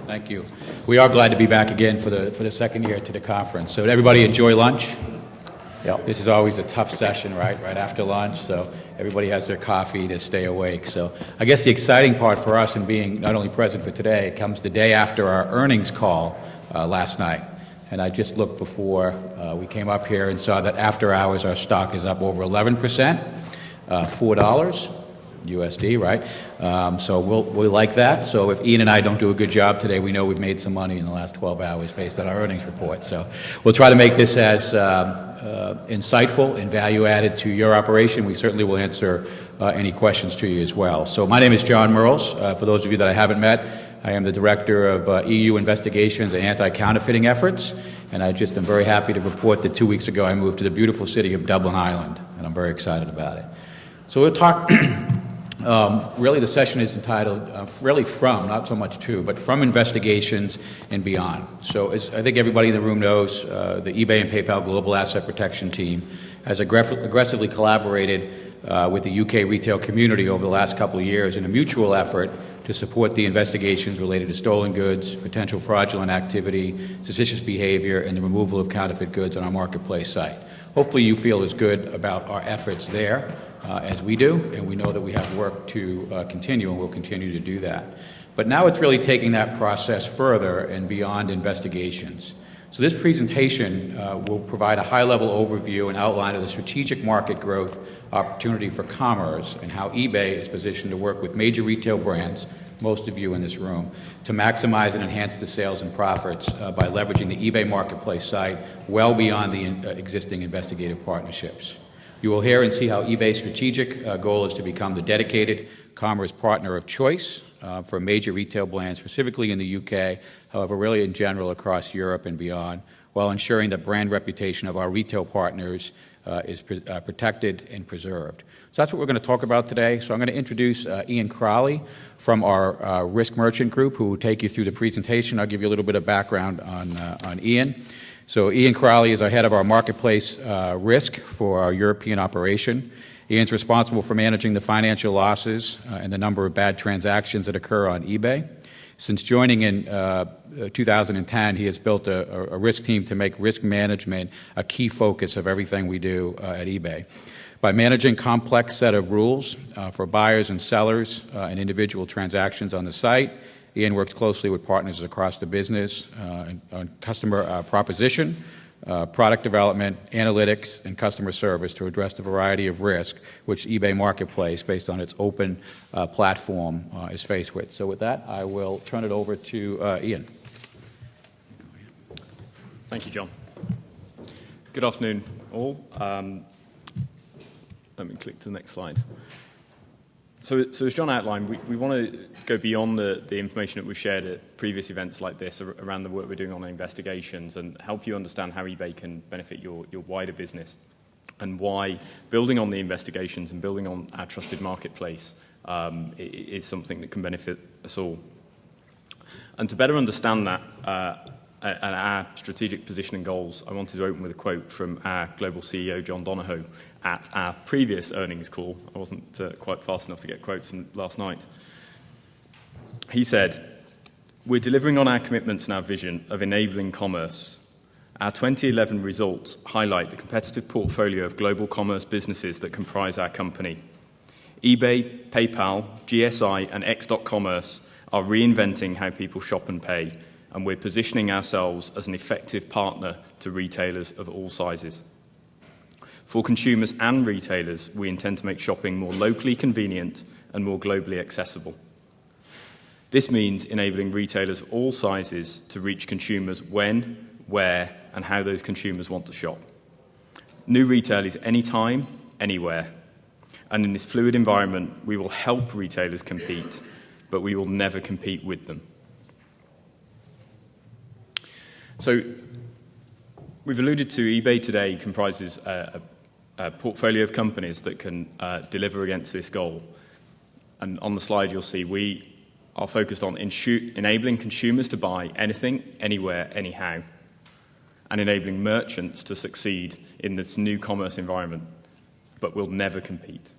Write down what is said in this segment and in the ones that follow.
Thank you. We are glad to be back again for the second year to the conference. So did everybody enjoy lunch? Yep. This is always a tough session, right after lunch, so everybody has their coffee to stay awake. So I guess the exciting part for us in being not only present for today, it comes the day after our earnings call last night. And I just looked before we came up here and saw that after hours our stock is up over 11%, $4 USD, right? So we like that. So if Ian and I don't do a good job today, we know we've made some money in the last 12 hours based on our earnings report. So we'll try to make this as insightful and value-added to your operation. We certainly will answer any questions to you as well. So my name is John Mearls. For those of you that I haven't met, I am the Director of EU Investigations and Anti-Counterfeiting Efforts, and I just am very happy to report that 2 weeks ago I moved to the beautiful city of Dublin, Ireland, and I'm very excited about it. So we'll talk... really, the session is entitled, really from, not so much to, but from investigations and beyond. So as I think everybody in the room knows, the eBay and PayPal Global Asset Protection Team has aggressively collaborated with the UK retail community over the last couple of years in a mutual effort to support the investigations related to stolen goods, potential fraudulent activity, suspicious behavior, and the removal of counterfeit goods on our marketplace site. Hopefully you feel as good about our efforts there as we do, and we know that we have work to continue, and we'll continue to do that. But now it's really taking that process further and beyond investigations. So this presentation will provide a high-level overview and outline of the strategic market growth opportunity for commerce and how eBay is positioned to work with major retail brands, most of you in this room, to maximize and enhance the sales and profits by leveraging the eBay marketplace site well beyond the existing investigative partnerships. You will hear and see how eBay's strategic goal is to become the dedicated commerce partner of choice for major retail brands, specifically in the UK, however, really in general across Europe and beyond, while ensuring that brand reputation of our retail partners is protected and preserved. So that's what we're going to talk about today. So I'm going to introduce Ian Crawley from our Risk Merchant Group, who will take you through the presentation. I'll give you a little bit of background on Ian. So Ian Crawley is our head of our marketplace risk for our European operation. Ian's responsible for managing the financial losses and the number of bad transactions that occur on eBay. Since joining in 2010, he has built a risk team to make risk management a key focus of everything we do at eBay. By managing a complex set of rules for buyers and sellers and individual transactions on the site, Ian works closely with partners across the business on customer proposition, product development, analytics, and customer service to address the variety of risk which eBay Marketplace, based on its open platform, is faced with. So with that, I will turn it over to Ian. Thank you, John. Good afternoon, all. Let me click to the next slide. So as John outlined, we want to go beyond the information that we've shared at previous events like this around the work we're doing on investigations and help you understand how eBay can benefit your wider business and why building on the investigations and building on our trusted marketplace is something that can benefit us all. And to better understand that and our strategic position and goals, I wanted to open with a quote from our global CEO, John Donahoe, at our previous earnings call. I wasn't quite fast enough to get quotes from last night. He said, "We're delivering on our commitments and our vision of enabling commerce. Our 2011 results highlight the competitive portfolio of global commerce businesses that comprise our company. eBay, PayPal, GSI, and X.commerce are reinventing how people shop and pay, and we're positioning ourselves as an effective partner to retailers of all sizes. For consumers and retailers, we intend to make shopping more locally convenient and more globally accessible. This means enabling retailers of all sizes to reach consumers when, where, and how those consumers want to shop. New retail is anytime, anywhere. And in this fluid environment, we will help retailers compete, but we will never compete with them." So we've alluded to eBay today comprises a portfolio of companies that can deliver against this goal. And on the slide, you'll see we are focused on enabling consumers to buy anything, anywhere, anyhow, and enabling merchants to succeed in this new commerce environment, but will never compete.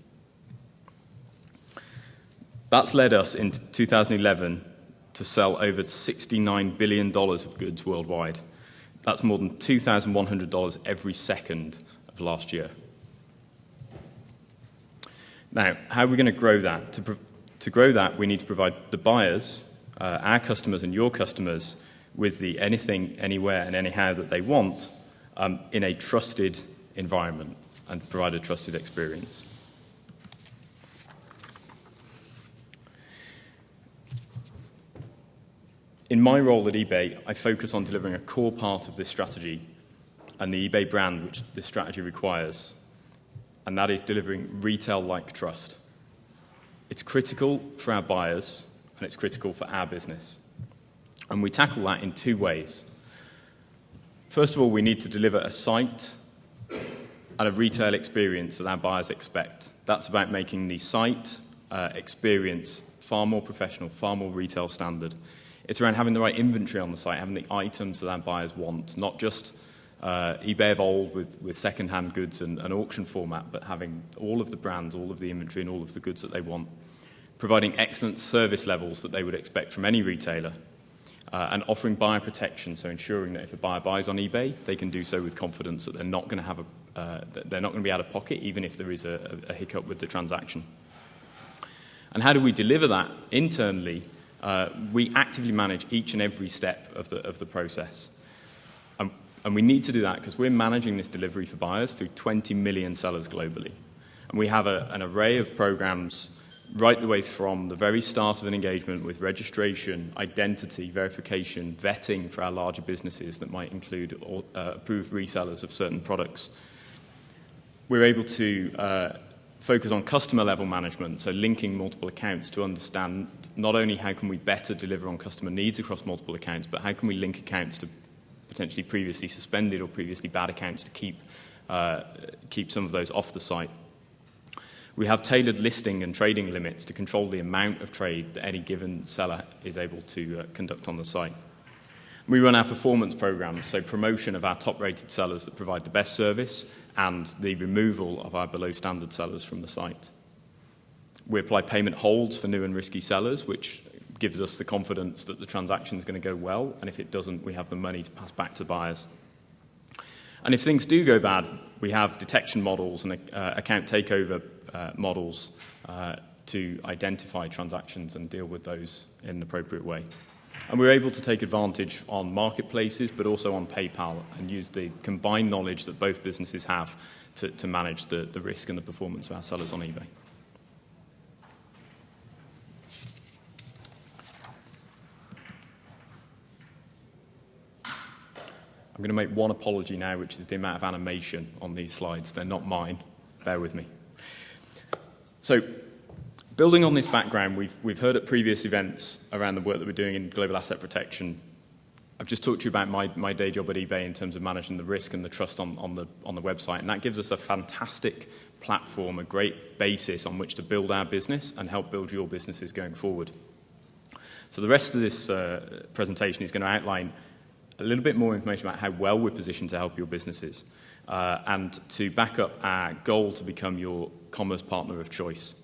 That's led us in 2011 to sell over $69 billion of goods worldwide. That's more than $2,100 every second of last year. Now, how are we going to grow that? To grow that, we need to provide the buyers, our customers and your customers, with the anything, anywhere, and anyhow that they want in a trusted environment and provide a trusted experience. In my role at eBay, I focus on delivering a core part of this strategy and the eBay brand which this strategy requires, and that is delivering retail-like trust. It's critical for our buyers, and it's critical for our business. And we tackle that in two ways. First of all, we need to deliver a site and a retail experience that our buyers expect. That's about making the site experience far more professional, far more retail standard. It's around having the right inventory on the site, having the items that our buyers want, not just eBay of old with second-hand goods and an auction format, but having all of the brands, all of the inventory, and all of the goods that they want. Providing excellent service levels that they would expect from any retailer, and offering buyer protection, so ensuring that if a buyer buys on eBay, they can do so with confidence that they're not going to be out of pocket, even if there is a hiccup with the transaction. And how do we deliver that internally? We actively manage each and every step of the process. And we need to do that because we're managing this delivery for buyers through 20 million sellers globally. And we have an array of programs right the way from the very start of an engagement with registration, identity, verification, vetting for our larger businesses that might include approved resellers of certain products. We're able to focus on customer level management, so linking multiple accounts to understand not only how can we better deliver on customer needs across multiple accounts, but how can we link accounts to potentially previously suspended or previously bad accounts to keep some of those off the site. We have tailored listing and trading limits to control the amount of trade that any given seller is able to conduct on the site. We run our performance programs, so promotion of our top-rated sellers that provide the best service and the removal of our below-standard sellers from the site. We apply payment holds for new and risky sellers, which gives us the confidence that the transaction is going to go well, and if it doesn't, we have the money to pass back to buyers. And if things do go bad, we have detection models and account takeover models to identify transactions and deal with those in an appropriate way. And we're able to take advantage on marketplaces, but also on PayPal, and use the combined knowledge that both businesses have to manage the risk and the performance of our sellers on eBay. I'm going to make one apology now, which is the amount of animation on these slides. They're not mine. Bear with me. So, building on this background, we've heard at previous events around the work that we're doing in global asset protection. I've just talked to you about my day job at eBay in terms of managing the risk and the trust on the website, and that gives us a fantastic platform, a great basis on which to build our business and help build your businesses going forward. So the rest of this presentation is going to outline a little bit more information about how well we're positioned to help your businesses and to back up our goal to become your commerce partner of choice.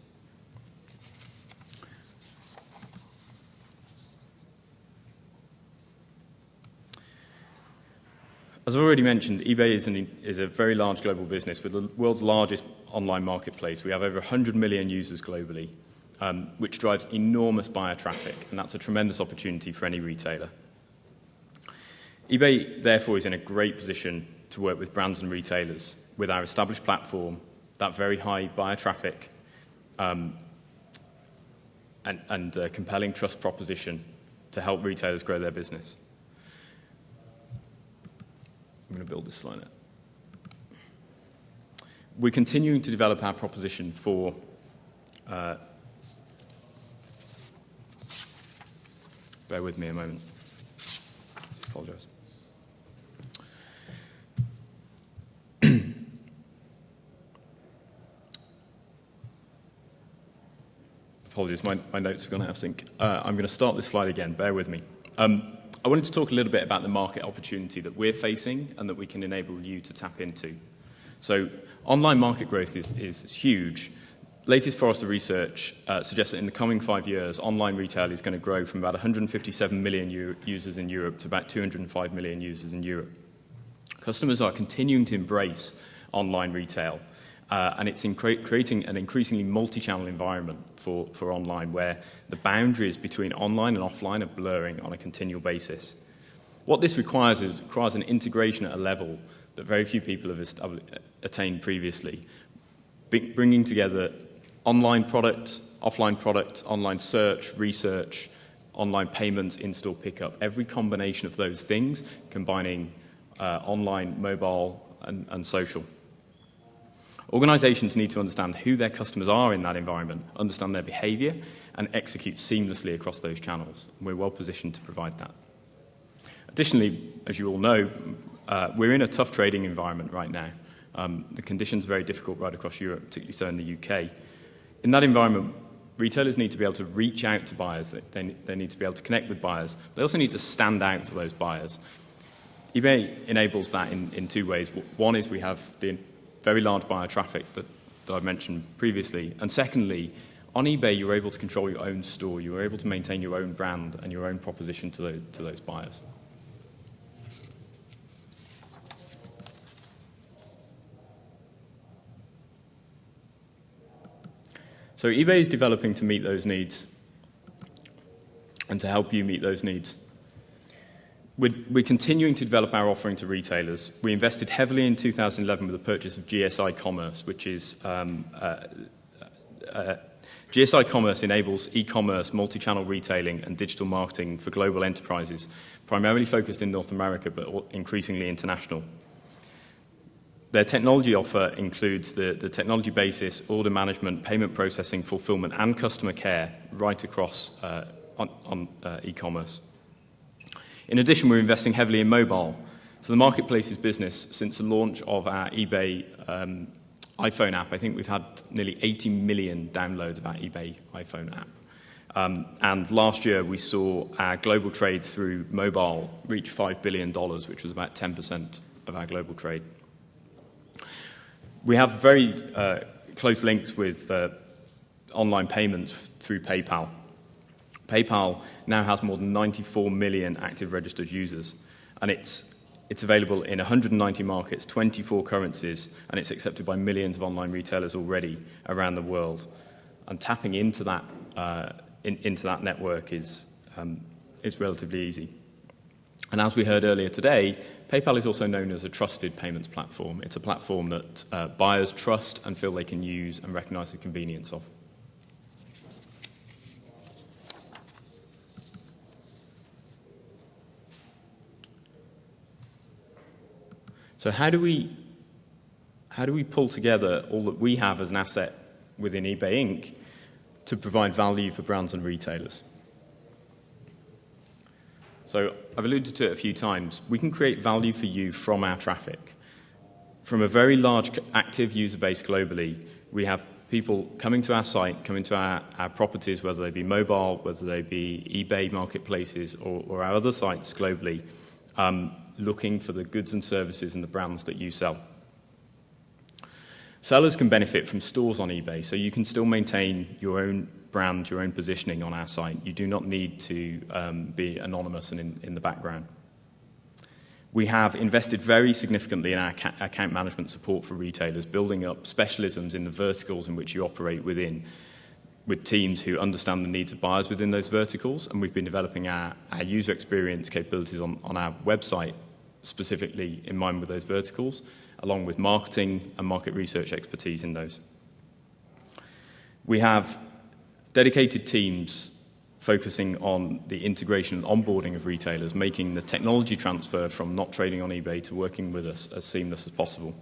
As I've already mentioned, eBay is a very large global business with the world's largest online marketplace. We have over 100 million users globally, which drives enormous buyer traffic, and that's a tremendous opportunity for any retailer. eBay, therefore, is in a great position to work with brands and retailers with our established platform, that very high buyer traffic, and a compelling trust proposition to help retailers grow their business. I'm going to build this slide out. We're continuing to develop our proposition for bear with me a moment. Apologise. Apologies, my notes have gone out of sync. I'm going to start this slide again. Bear with me. I wanted to talk a little bit about the market opportunity that we're facing and that we can enable you to tap into. So online market growth is huge. Latest Forrester research suggests that in the coming 5 years, online retail is going to grow from about 157 million users in Europe to about 205 million users in Europe. Customers are continuing to embrace online retail, and it's creating an increasingly multi-channel environment for online, where the boundaries between online and offline are blurring on a continual basis. What this requires an integration at a level that very few people have attained previously, bringing together online product, offline product, online search, research, online payments, in-store pickup, every combination of those things, combining online, mobile, and social. Organizations need to understand who their customers are in that environment, understand their behavior, and execute seamlessly across those channels. We're well positioned to provide that. Additionally, as you all know, we're in a tough trading environment right now. The conditions are very difficult right across Europe, particularly so in the UK. In that environment, retailers need to be able to reach out to buyers. They need to be able to connect with buyers. They also need to stand out for those buyers. eBay enables that in two ways. One is we have the very large buyer traffic that I mentioned previously. And secondly, on eBay, you're able to control your own store. You're able to maintain your own brand and your own proposition to those buyers. So eBay is developing to meet those needs and to help you meet those needs. We're continuing to develop our offering to retailers. We invested heavily in 2011 with the purchase of GSI Commerce, which is GSI Commerce enables e-commerce, multi-channel retailing, and digital marketing for global enterprises, primarily focused in North America, but increasingly international. Their technology offer includes the technology basis, order management, payment processing, fulfillment, and customer care right across on e-commerce. In addition, we're investing heavily in mobile. So the marketplace's business, since the launch of our eBay iPhone app, I think we've had nearly 80 million downloads of our eBay iPhone app. And last year, we saw our global trade through mobile reach $5 billion, which was about 10% of our global trade. We have very close links with online payments through PayPal. PayPal now has more than 94 million active registered users, and it's available in 190 markets, 24 currencies, and it's accepted by millions of online retailers already around the world. And tapping into that network is relatively easy. And as we heard earlier today, PayPal is also known as a trusted payments platform. It's a platform that buyers trust and feel they can use and recognize the convenience of. So how do we pull together all that we have as an asset within eBay Inc. to provide value for brands and retailers? So I've alluded to it a few times. We can create value for you from our traffic. From a very large active user base globally, we have people coming to our site, coming to our properties, whether they be mobile, whether they be eBay marketplaces or our other sites globally, looking for the goods and services and the brands that you sell. Sellers can benefit from stores on eBay, so you can still maintain your own brand, your own positioning on our site. You do not need to be anonymous and in the background. We have invested very significantly in our account management support for retailers, building up specialisms in the verticals in which you operate within, with teams who understand the needs of buyers within those verticals, and we've been developing our user experience capabilities on our website specifically in mind with those verticals, along with marketing and market research expertise in those. We have dedicated teams focusing on the integration and onboarding of retailers, making the technology transfer from not trading on eBay to working with us as seamless as possible.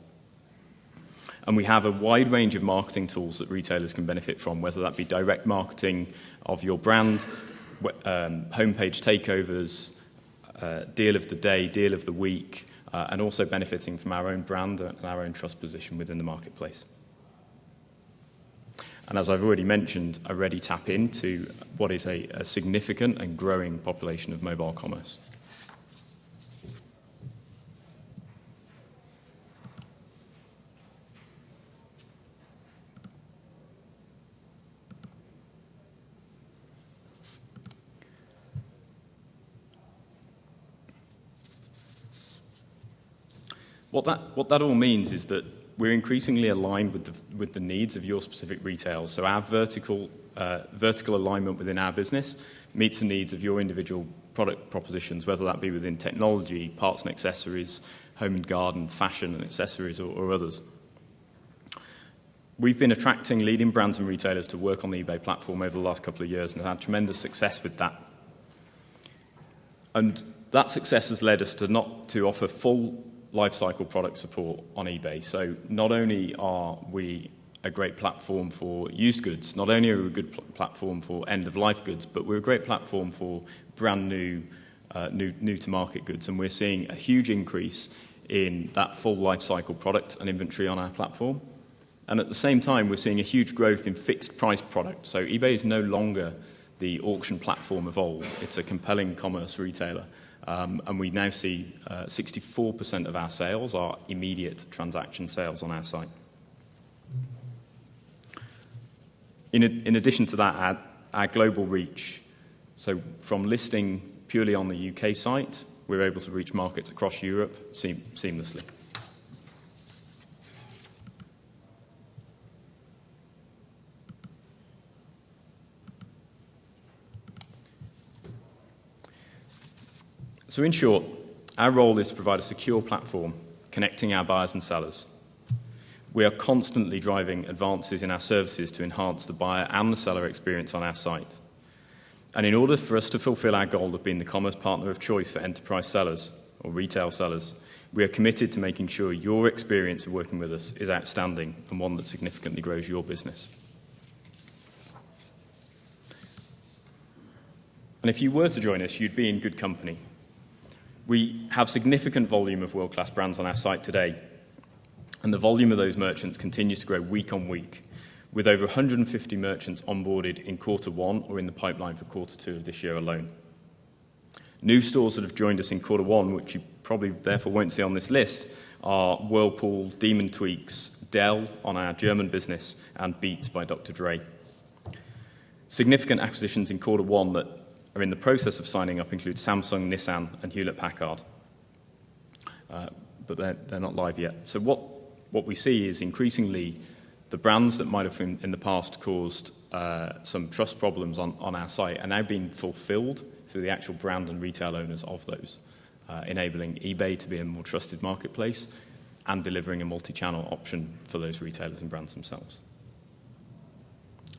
And we have a wide range of marketing tools that retailers can benefit from, whether that be direct marketing of your brand, homepage takeovers, deal of the day, deal of the week, and also benefiting from our own brand and our own trust position within the marketplace. And as I've already mentioned, I already tap into what is a significant and growing population of mobile commerce. What that all means is that we're increasingly aligned with the needs of your specific retail. So our vertical alignment within our business meets the needs of your individual product propositions, whether that be within technology, parts and accessories, home and garden, fashion and accessories, or others. We've been attracting leading brands and retailers to work on the eBay platform over the last couple of years and have had tremendous success with that. And that success has led us to offer full lifecycle product support on eBay. So not only are we a great platform for used goods, not only are we a good platform for end-of-life goods, but we're a great platform for brand new to market goods. And we're seeing a huge increase in that full lifecycle product and inventory on our platform. And at the same time, we're seeing a huge growth in fixed price product. So eBay is no longer the auction platform of old. It's a compelling commerce retailer. And we now see 64% of our sales are immediate transaction sales on our site. In addition to that, our global reach. So from listing purely on the UK site, we're able to reach markets across Europe seamlessly. So in short, our role is to provide a secure platform connecting our buyers and sellers. We are constantly driving advances in our services to enhance the buyer and the seller experience on our site. And in order for us to fulfill our goal of being the commerce partner of choice for enterprise sellers or retail sellers, we are committed to making sure your experience of working with us is outstanding and one that significantly grows your business. And if you were to join us, you'd be in good company. We have significant volume of world-class brands on our site today, and the volume of those merchants continues to grow week on week, with over 150 merchants onboarded in Q1 or in the pipeline for Q2 of this year alone. New stores that have joined us in Q1, which you probably therefore won't see on this list, are Whirlpool, Demon Tweaks, Dell on our German business, and Beats by Dr. Dre. Significant acquisitions in Q1 that are in the process of signing up include Samsung, Nissan, and Hewlett-Packard. But they're not live yet. So what we see is increasingly the brands that might have in the past caused some trust problems on our site are now being fulfilled through the actual brand and retail owners of those, enabling eBay to be a more trusted marketplace and delivering a multi-channel option for those retailers and brands themselves.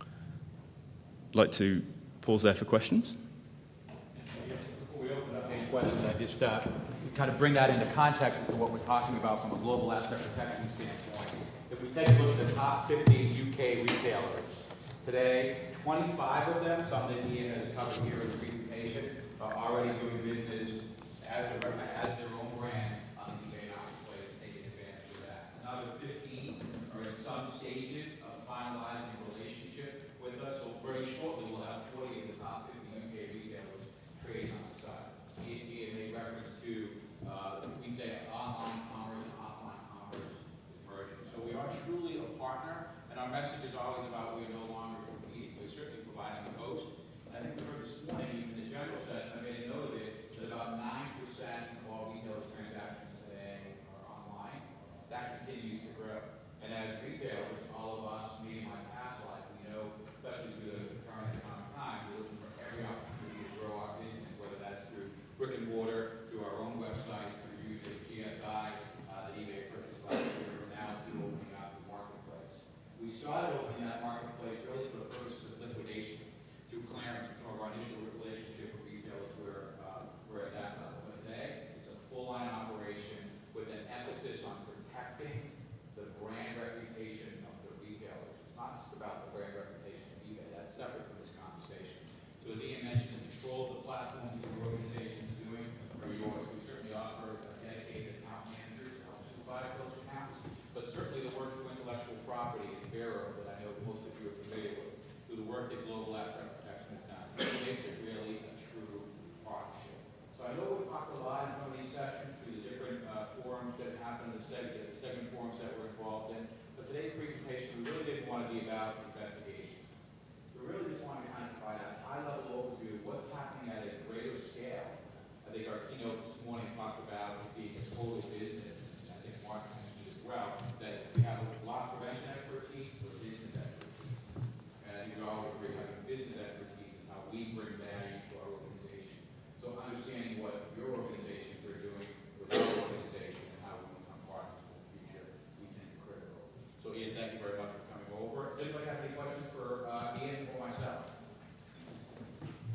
I'd like to pause there for questions. Before we open up any questions, I just kind of bring that into context as to what we're talking about from a global asset protection standpoint. If we take a look at the top 15 UK retailers, today, 25 of them, some that Ian has covered here in the presentation, are already doing business as their own brand on the eBay marketplace, taking advantage of that. Another 15 are in some stages of finalizing a relationship with us, so very shortly we'll have 40 of the top 50 UK retailers trading on the site. Ian made reference to, we say online commerce and offline commerce is merging. So we are truly a partner, and our message is always about we are no longer competing. We're certainly providing a host. And I think we heard this morning, even in the general session, I made a note of it, that about 9% of all retailers' transactions today are online. That continues to grow. And as retailers, all of us, me and my past life, we know, especially through the current economic times, we're looking for every opportunity to grow our business, whether that's through brick and mortar, through our own website, through using GSI, the eBay purchase last year, or now through opening up the marketplace. We started opening that marketplace really for the purposes of liquidation, through clearance and some of our initial relationship with retailers we're at that level. But today, it's a full-line operation with an emphasis on protecting the brand reputation of the retailers. It's not just about the brand reputation of eBay. That's separate from this conversation. So as Ian mentioned, the control of the platforms that your organization is doing are yours. We certainly offer dedicated account managers to help supervise those accounts, but certainly the work through intellectual property and Vero that I know most of you are familiar with, through the work that Global Asset Protection has done, it makes it really a true partnership. So I know we've talked a lot in some of these sessions through the different forums that happen, the segment forums that we're involved in, but today's presentation, we really didn't want to be about investigation. We really just want to kind of provide a high-level overview of what's happening at a greater scale. I think our keynote this morning talked about it being a total business. I think Mark Mark mentioned it as well, that we have